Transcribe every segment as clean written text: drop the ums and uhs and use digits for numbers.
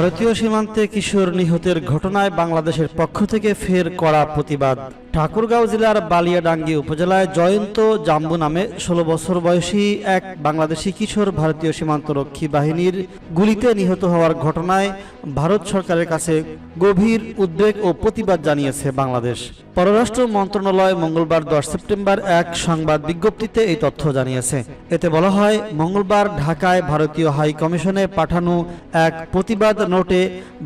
ভারতীয় সীমান্তে কিশোর নিহতের ঘটনায় বাংলাদেশের পক্ষ থেকে ফের কড়া প্রতিবাদ। ঠাকুরগাঁও জেলার বালিয়াডাঙ্গি উপজেলায় জয়ন্ত জাম্বু নামে ১৬ বছর বয়সী এক বাংলাদেশি কিশোর ভারতীয় সীমান্তরক্ষী বাহিনীর গুলিতে নিহত হওয়ার ঘটনায় ভারত সরকারের কাছে গভীর উদ্বেগ ও প্রতিবাদ জানিয়েছে বাংলাদেশ। পররাষ্ট্র মন্ত্রণালয় মঙ্গলবার ১০ সেপ্টেম্বর এক সংবাদ বিজ্ঞপ্তিতে এই তথ্য জানিয়েছে। এতে বলা হয়, মঙ্গলবার ঢাকায় ভারতীয় হাই কমিশনে পাঠানো এক প্রতিবাদ নোটে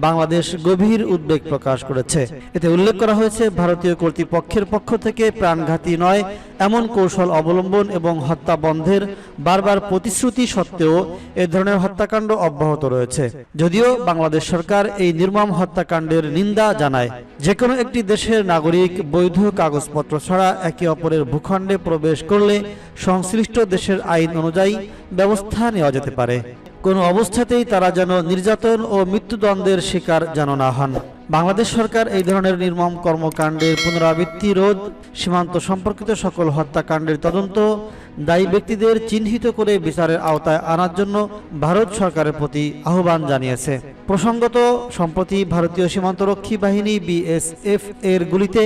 বাংলাদেশ গভীর উদ্বেগ প্রকাশ করেছে। এতে উল্লেখ করা হয়েছে, ভারতীয় কর্তৃপক্ষের পক্ষ থেকে প্রাণঘাতী নয় এমন কৌশল অবলম্বন এবং হত্যা বন্ধের বারবার প্রতিশ্রুতি সত্ত্বেও এ ধরনের হত্যাকাণ্ড অব্যাহত রয়েছে। যদিও বাংলাদেশ সরকার এই নির্মম হত্যাকাণ্ডের নিন্দা জানায়। যে কোনো একটি দেশের নাগরিক বৈধ কাগজপত্র ছাড়া একে অপরের ভূখণ্ডে প্রবেশ করলে সংশ্লিষ্ট দেশের আইন অনুযায়ী ব্যবস্থা নেওয়া যেতে পারে। কোনো অবস্থাতেই তারা যেন নির্যাতন ও মৃত্যুদণ্ডের শিকার যেন না হন। বাংলাদেশ সরকার এই ধরনের নির্মম কর্মকাণ্ডের পুনরাবৃত্তি রোধ, সীমান্ত সম্পর্কিত সকল হত্যাকাণ্ডের তদন্ত, দায়ী ব্যক্তিদের চিহ্নিত করে বিচারের আওতায় আনার জন্য ভারত সরকারের প্রতি আহ্বান জানিয়েছে। প্রসঙ্গত, সম্প্রতি ভারতীয় সীমান্তরক্ষী বাহিনী বিএসএফ এর গুলিতে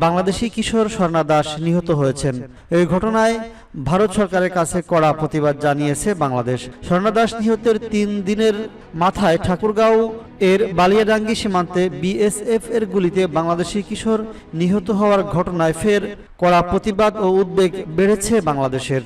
বাংলাদেশি কিশোর স্বর্ণা দাস নিহত হয়েছেন। এই ঘটনায় ভারত সরকারের কাছে কড়া প্রতিবাদ জানিয়েছে বাংলাদেশ। স্বর্ণা দাস নিহতের ৩ দিনের মাথায় ঠাকুরগাঁও এর বালিয়াডাঙ্গি সীমান্তে বিএসএফ এর গুলিতে বাংলাদেশি কিশোর নিহত হওয়ার ঘটনায় ফের কড়া প্রতিবাদ ও উদ্বেগ বেড়েছে বাংলাদেশের।